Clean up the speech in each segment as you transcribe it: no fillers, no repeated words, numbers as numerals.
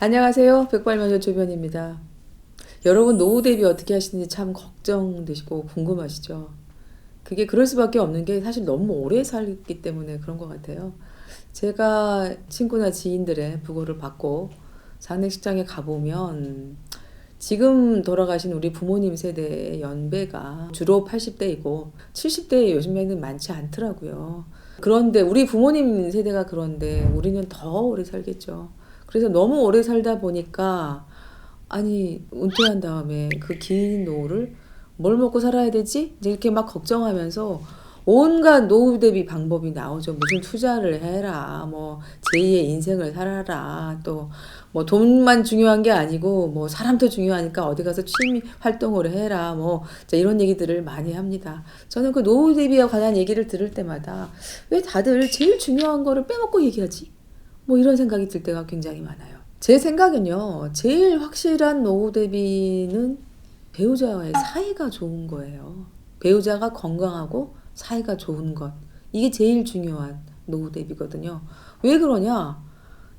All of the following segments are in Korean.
안녕하세요. 백발마녀 조변입니다. 여러분 노후 대비 어떻게 하시는지 참 걱정되시고 궁금하시죠? 그게 그럴 수밖에 없는 게 사실 너무 오래 살기 때문에 그런 것 같아요. 제가 친구나 지인들의 부고를 받고 장례식장에 가보면 지금 돌아가신 우리 부모님 세대의 연배가 주로 80대이고 70대 요즘에는 많지 않더라고요. 그런데 우리 부모님 세대가 그런데 우리는 더 오래 살겠죠. 그래서 너무 오래 살다 보니까 아니 은퇴한 다음에 그 긴 노후를 뭘 먹고 살아야 되지? 이제 이렇게 막 걱정하면서 온갖 노후 대비 방법이 나오죠. 무슨 투자를 해라, 뭐 제2의 인생을 살아라, 또 뭐 돈만 중요한 게 아니고 뭐 사람도 중요하니까 어디 가서 취미 활동을 해라, 뭐 자, 이런 얘기들을 많이 합니다. 저는 그 노후 대비에 관한 얘기를 들을 때마다 왜 다들 제일 중요한 거를 빼먹고 얘기하지? 뭐 이런 생각이 들 때가 굉장히 많아요. 제 생각은요, 제일 확실한 노후 대비는 배우자와의 사이가 좋은 거예요. 배우자가 건강하고 사이가 좋은 것. 이게 제일 중요한 노후 대비거든요. 왜 그러냐?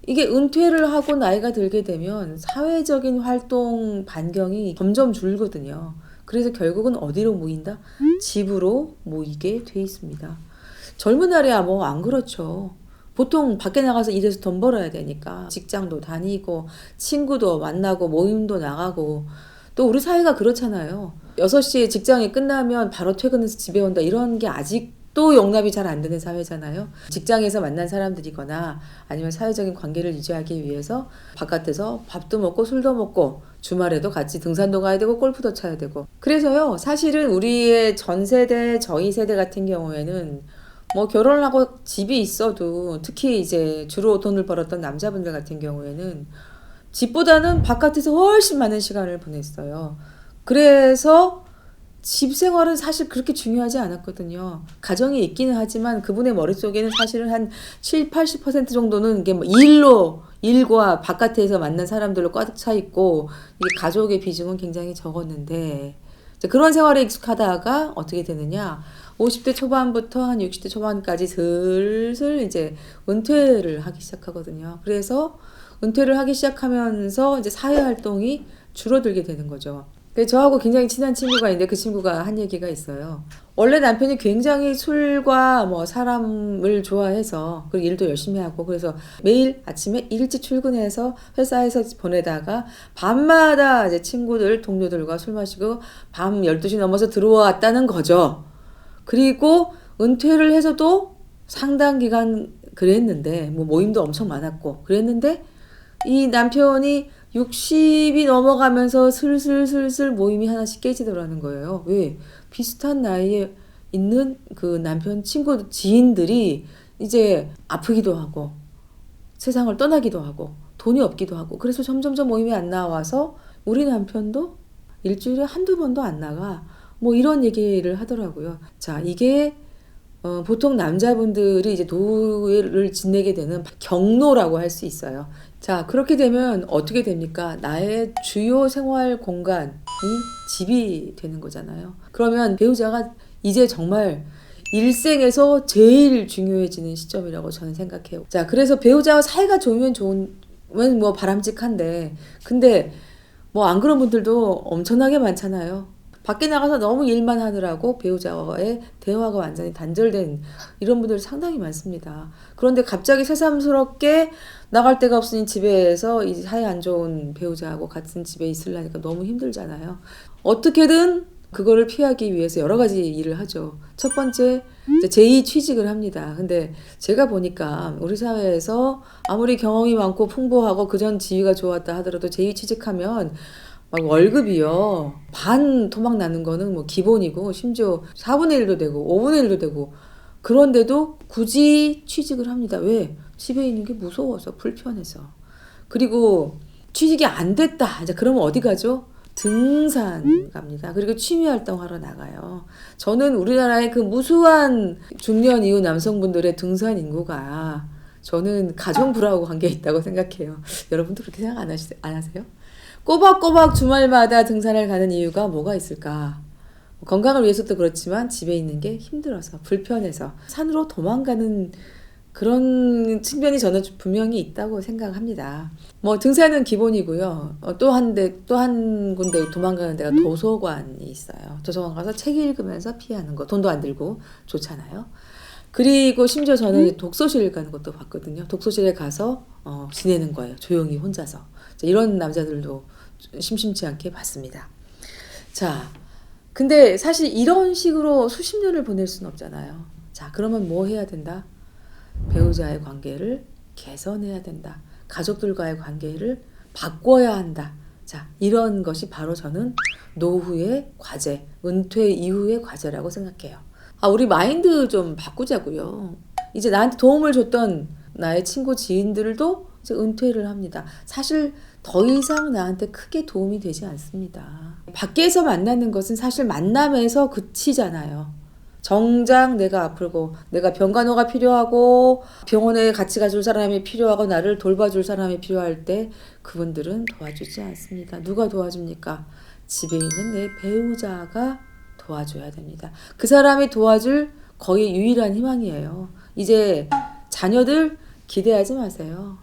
이게 은퇴를 하고 나이가 들게 되면 사회적인 활동 반경이 점점 줄거든요. 그래서 결국은 어디로 모인다? 집으로 모이게 돼 있습니다. 젊은 날이야 뭐 안 그렇죠. 보통 밖에 나가서 일해서 돈 벌어야 되니까 직장도 다니고 친구도 만나고 모임도 나가고 또 우리 사회가 그렇잖아요. 6시에 직장이 끝나면 바로 퇴근해서 집에 온다 이런 게 아직도 용납이 잘 안 되는 사회잖아요. 직장에서 만난 사람들이거나 아니면 사회적인 관계를 유지하기 위해서 바깥에서 밥도 먹고 술도 먹고 주말에도 같이 등산도 가야 되고 골프도 쳐야 되고 그래서요 사실은 우리의 전 세대 저희 세대 같은 경우에는 뭐 결혼을 하고 집이 있어도 특히 이제 주로 돈을 벌었던 남자분들 같은 경우에는 집보다는 바깥에서 훨씬 많은 시간을 보냈어요. 그래서 집 생활은 사실 그렇게 중요하지 않았거든요. 가정이 있기는 하지만 그분의 머릿속에는 사실은 한 7, 80% 정도는 이게 뭐 일과 바깥에서 만난 사람들로 꽉 차 있고 이게 가족의 비중은 굉장히 적었는데 그런 생활에 익숙하다가 어떻게 되느냐? 50대 초반부터 한 60대 초반까지 슬슬 이제 은퇴를 하기 시작하거든요. 그래서 은퇴를 하기 시작하면서 이제 사회 활동이 줄어들게 되는 거죠. 저하고 굉장히 친한 친구가 있는데 그 친구가 한 얘기가 있어요. 원래 남편이 굉장히 술과 뭐 사람을 좋아해서 그리고 일도 열심히 하고 그래서 매일 아침에 일찍 출근해서 회사에서 보내다가 밤마다 이제 친구들 동료들과 술 마시고 밤 12시 넘어서 들어왔다는 거죠. 그리고 은퇴를 해서도 상당 기간 그랬는데 뭐 모임도 엄청 많았고 그랬는데 이 남편이 60이 넘어가면서 슬슬 모임이 하나씩 깨지더라는 거예요. 왜? 비슷한 나이에 있는 그 남편 친구 지인들이 이제 아프기도 하고 세상을 떠나기도 하고 돈이 없기도 하고 그래서 점점점 모임이 안 나와서 우리 남편도 일주일에 한두 번도 안 나가 뭐 이런 얘기를 하더라고요. 자, 이게 보통 남자분들이 이제 노후를 지내게 되는 경로라고 할 수 있어요. 자, 그렇게 되면 어떻게 됩니까? 나의 주요 생활 공간이 집이 되는 거잖아요. 그러면 배우자가 이제 정말 일생에서 제일 중요해지는 시점이라고 저는 생각해요. 자, 그래서 배우자와 사이가 좋으면 뭐 바람직한데, 근데 뭐 안 그런 분들도 엄청나게 많잖아요. 밖에 나가서 너무 일만 하느라고 배우자와의 대화가 완전히 단절된 이런 분들 상당히 많습니다. 그런데 갑자기 새삼스럽게 나갈 데가 없으니 집에서 이 사이 안 좋은 배우자하고 같은 집에 있으려니까 너무 힘들잖아요. 어떻게든 그거를 피하기 위해서 여러 가지 일을 하죠. 첫 번째, 제2 취직을 합니다. 근데 제가 보니까 우리 사회에서 아무리 경험이 많고 풍부하고 그전 지위가 좋았다 하더라도 제2 취직하면 막 월급이요. 반 토막 나는 거는 뭐 기본이고 심지어 4분의 1도 되고 5분의 1도 되고 그런데도 굳이 취직을 합니다. 왜? 집에 있는 게 무서워서 불편해서. 그리고 취직이 안 됐다. 이제 그러면 어디 가죠? 등산 갑니다. 그리고 취미 활동하러 나가요. 저는 우리나라의 그 무수한 중년 이후 남성분들의 등산 인구가 저는 가정 불화하고 관계 있다고 생각해요. 여러분도 그렇게 생각 안 하세요? 꼬박꼬박 주말마다 등산을 가는 이유가 뭐가 있을까? 건강을 위해서도 그렇지만 집에 있는 게 힘들어서 불편해서 산으로 도망가는 그런 측면이 저는 분명히 있다고 생각합니다. 뭐 등산은 기본이고요. 또 한 군데 도망가는 데가 도서관이 있어요. 도서관 가서 책 읽으면서 피하는 거. 돈도 안 들고 좋잖아요. 그리고 심지어 저는 독서실 가는 것도 봤거든요. 독서실에 가서 지내는 거예요. 조용히 혼자서. 자, 이런 남자들도 심심치 않게 봤습니다. 자, 근데 사실 이런 식으로 수십 년을 보낼 수는 없잖아요. 자, 그러면 뭐 해야 된다? 배우자의 관계를 개선해야 된다. 가족들과의 관계를 바꿔야 한다. 자, 이런 것이 바로 저는 노후의 과제, 은퇴 이후의 과제라고 생각해요. 우리 마인드 좀 바꾸자고요. 이제 나한테 도움을 줬던 나의 친구 지인들도 이제 은퇴를 합니다. 사실 더 이상 나한테 크게 도움이 되지 않습니다. 밖에서 만나는 것은 사실 만남에서 그치잖아요. 정작 내가 아프고 내가 병간호가 필요하고 병원에 같이 가줄 사람이 필요하고 나를 돌봐줄 사람이 필요할 때 그분들은 도와주지 않습니다. 누가 도와줍니까? 집에 있는 내 배우자가 도와줘야 됩니다. 그 사람이 도와줄 거의 유일한 희망이에요. 이제 자녀들 기대하지 마세요.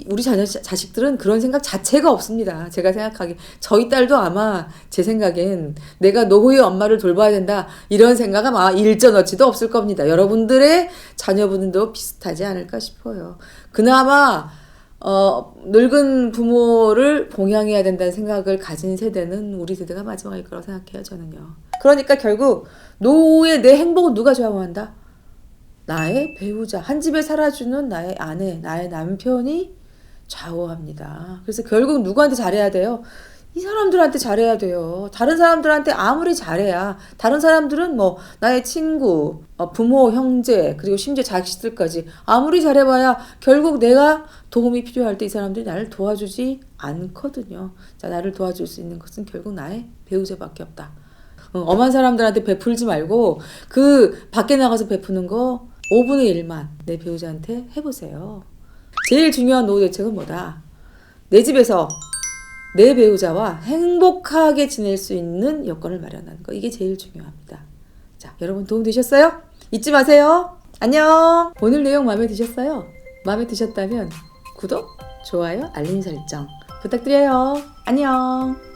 우리 자식들은 그런 생각 자체가 없습니다. 제가 생각하기에. 저희 딸도 아마 제 생각엔 내가 노후의 엄마를 돌봐야 된다. 이런 생각은 아마 일전어치도 없을 겁니다. 여러분들의 자녀분들도 비슷하지 않을까 싶어요. 그나마 늙은 부모를 봉양해야 된다는 생각을 가진 세대는 우리 세대가 마지막일 거라고 생각해요. 저는요. 그러니까 결국 노후의 내 행복은 누가 좌우한다? 나의 배우자, 한 집에 살아주는 나의 아내, 나의 남편이 좌우합니다. 그래서 결국 누구한테 잘해야 돼요? 이 사람들한테 잘해야 돼요. 다른 사람들한테 아무리 잘해야, 다른 사람들은 뭐 나의 친구, 부모, 형제, 그리고 심지어 자식들까지 아무리 잘해봐야 결국 내가 도움이 필요할 때 이 사람들이 나를 도와주지 않거든요. 자, 나를 도와줄 수 있는 것은 결국 나의 배우자밖에 없다. 엄한 사람들한테 베풀지 말고 그 밖에 나가서 베푸는 거 5분의 1만 내 배우자한테 해보세요. 제일 중요한 노후 대책은 뭐다? 내 집에서 내 배우자와 행복하게 지낼 수 있는 여건을 마련하는 거. 이게 제일 중요합니다. 자, 여러분 도움 되셨어요? 잊지 마세요. 안녕. 오늘 내용 마음에 드셨어요? 마음에 드셨다면 구독, 좋아요, 알림 설정 부탁드려요. 안녕.